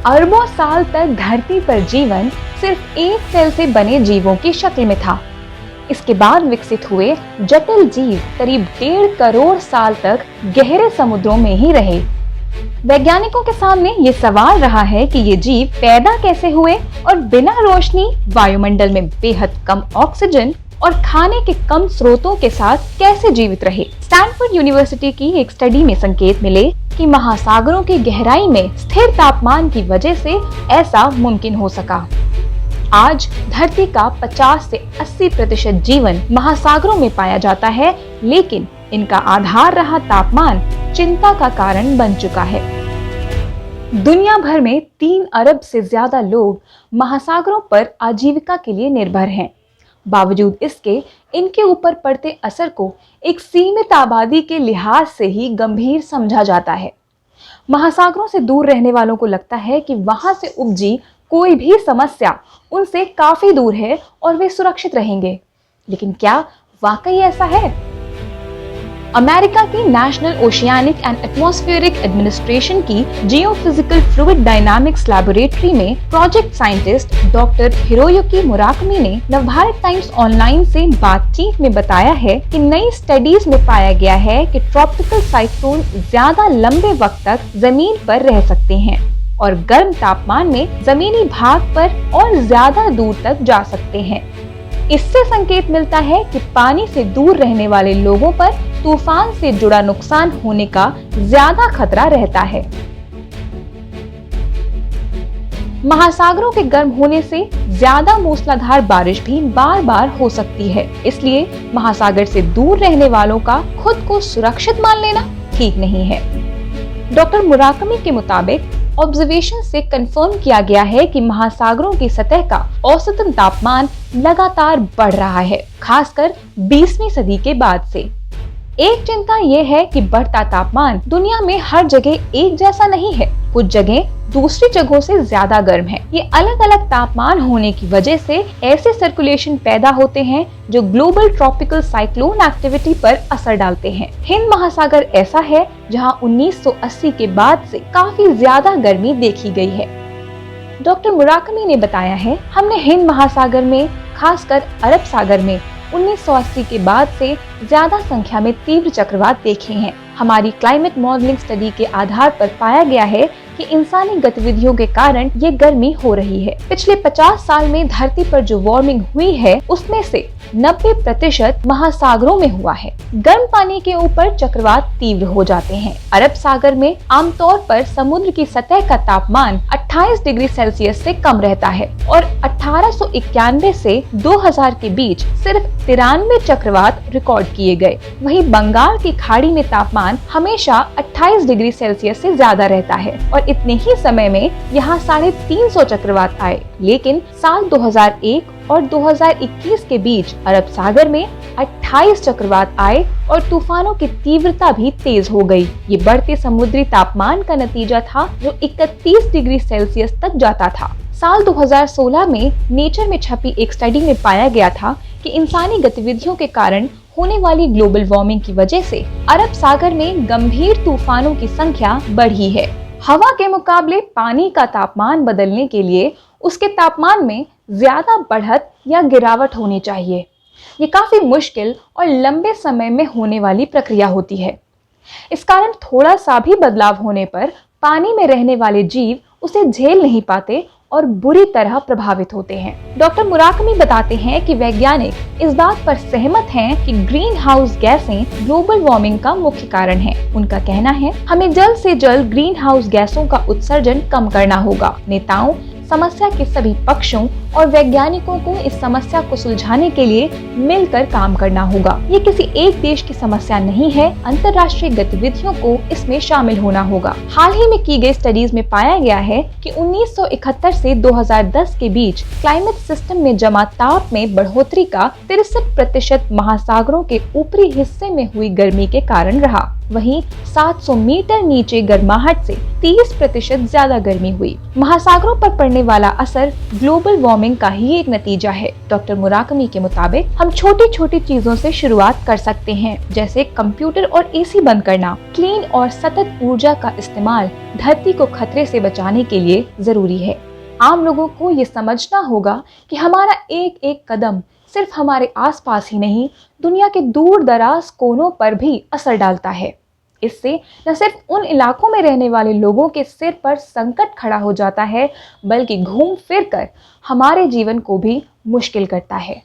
अरबों साल तक धरती पर जीवन सिर्फ एक सेल से बने जीवों की शक्ल में था। इसके बाद विकसित हुए जटिल जीव करीब 1.5 करोड़ साल तक गहरे समुद्रों में ही रहे। वैज्ञानिकों के सामने ये सवाल रहा है कि ये जीव पैदा कैसे हुए और बिना रोशनी, वायुमंडल में बेहद कम ऑक्सीजन और खाने के कम स्रोतों के साथ कैसे जीवित रहे। स्टैनफोर्ड यूनिवर्सिटी की एक स्टडी में संकेत मिले कि महासागरों की गहराई में स्थिर तापमान की वजह से ऐसा मुमकिन हो सका। आज धरती का 50 से 80% जीवन महासागरों में पाया जाता है, लेकिन इनका आधार रहा तापमान चिंता का कारण बन चुका है। दुनिया भर में 3 अरब से ज्यादा लोग महासागरों पर आजीविका के लिए निर्भर हैं। बावजूद इसके इनके ऊपर पड़ते असर को एक सीमित आबादी के लिहाज से ही गंभीर समझा जाता है। महासागरों से दूर रहने वालों को लगता है कि वहां से उपजी कोई भी समस्या उनसे काफी दूर है और वे सुरक्षित रहेंगे, लेकिन क्या वाकई ऐसा है? अमेरिका की national oceanic and atmospheric administration की जियोफिजिकल फ्लूइड डायनामिक्स लैबोरेटरी में प्रोजेक्ट साइंटिस्ट डॉक्टर हिरोयुकी मुराकमी ने नवभारत टाइम्स ऑनलाइन से बातचीत में बताया है कि नई स्टडीज में पाया गया है कि ट्रॉपिकल साइक्लोन ज्यादा लंबे वक्त तक जमीन पर रह सकते हैं और गर्म तापमान में जमीनी भाग पर और ज्यादा दूर तक जा सकते हैं। इससे संकेत मिलता है कि पानी से दूर रहने वाले लोगों पर तूफान से जुड़ा नुकसान होने का ज्यादा खतरा रहता है। महासागरों के गर्म होने से ज्यादा मूसलाधार बारिश भी बार बार हो सकती है, इसलिए महासागर से दूर रहने वालों का खुद को सुरक्षित मान लेना ठीक नहीं है। डॉक्टर मुराकमी के मुताबिक ऑब्जर्वेशन से कंफर्म किया गया है कि महासागरों की सतह का औसतन तापमान लगातार बढ़ रहा है, खासकर 20वीं सदी के बाद से। एक चिंता ये है कि बढ़ता तापमान दुनिया में हर जगह एक जैसा नहीं है। कुछ जगह दूसरी जगहों से ज्यादा गर्म है। ये अलग अलग तापमान होने की वजह से ऐसे सर्कुलेशन पैदा होते हैं जो ग्लोबल ट्रॉपिकल साइक्लोन एक्टिविटी पर असर डालते हैं। हिंद महासागर ऐसा है जहां 1980 के बाद से काफी ज्यादा गर्मी देखी गई है। डॉक्टर मुराकमी ने बताया है, हमने हिंद महासागर में, खासकर अरब सागर में 1980 के बाद से ज्यादा संख्या में तीव्र चक्रवात देखे हैं। हमारी क्लाइमेट मॉडलिंग स्टडी के आधार पर पाया गया है कि इंसानी गतिविधियों के कारण ये गर्मी हो रही है। पिछले 50 साल में धरती पर जो वार्मिंग हुई है उसमें से 90% महासागरों में हुआ है। गर्म पानी के ऊपर चक्रवात तीव्र हो जाते हैं। अरब सागर में आमतौर पर समुद्र की सतह का तापमान 28 डिग्री सेल्सियस से कम रहता है और 1891 से 2000 के बीच सिर्फ 93 चक्रवात रिकॉर्ड किए गए। वहीं बंगाल की खाड़ी में तापमान हमेशा 28 डिग्री सेल्सियस से ज्यादा रहता है और इतने ही समय में यहाँ 350 चक्रवात आए। लेकिन साल 2001 और 2021 के बीच अरब सागर में 28 चक्रवात आए और तूफानों की तीव्रता भी तेज हो गई। ये बढ़ते समुद्री तापमान का नतीजा था जो 31 डिग्री सेल्सियस तक जाता था। साल 2016 में नेचर में छपी एक स्टडी में पाया गया था कि इंसानी गतिविधियों के कारण होने वाली ग्लोबल वार्मिंग की वजह से अरब सागर में गंभीर तूफानों की संख्या बढ़ी है। हवा के मुकाबले पानी का तापमान बदलने के लिए उसके तापमान में ज्यादा बढ़त या गिरावट होनी चाहिए। ये काफी मुश्किल और लंबे समय में होने वाली प्रक्रिया होती है। इस कारण थोड़ा सा भी बदलाव होने पर पानी में रहने वाले जीव उसे झेल नहीं पाते और बुरी तरह प्रभावित होते हैं। डॉक्टर मुराकमी बताते हैं कि वैज्ञानिक इस बात पर सहमत हैं कि ग्रीन हाउस गैसें ग्लोबल वार्मिंग का मुख्य कारण हैं। उनका कहना है, हमें जल्द से जल्द ग्रीन हाउस गैसों का उत्सर्जन कम करना होगा। नेताओं, समस्या के सभी पक्षों और वैज्ञानिकों को इस समस्या को सुलझाने के लिए मिलकर काम करना होगा। ये किसी एक देश की समस्या नहीं है, अंतर्राष्ट्रीय गतिविधियों को इसमें शामिल होना होगा। हाल ही में की गई स्टडीज में पाया गया है कि 1971 से 2010 के बीच क्लाइमेट सिस्टम में जमा ताप में बढ़ोतरी का 63% महासागरों के ऊपरी हिस्से में हुई गर्मी के कारण रहा। वहीं 700 मीटर नीचे गर्माहट से 30% ज्यादा गर्मी हुई। महासागरों पर पड़ने वाला असर ग्लोबल वार्मिंग वार्मिंग का ही एक नतीजा है। डॉक्टर मुराकमी के मुताबिक हम छोटी छोटी चीजों से शुरुआत कर सकते हैं, जैसे कंप्यूटर और एसी बंद करना। क्लीन और सतत ऊर्जा का इस्तेमाल धरती को खतरे से बचाने के लिए जरूरी है। आम लोगों को ये समझना होगा कि हमारा एक एक कदम सिर्फ हमारे आसपास ही नहीं, दुनिया के दूर दराज कोनों पर भी असर डालता है। इससे न सिर्फ उन इलाकों में रहने वाले लोगों के सिर पर संकट खड़ा हो जाता है, बल्कि घूम फिर कर हमारे जीवन को भी मुश्किल करता है।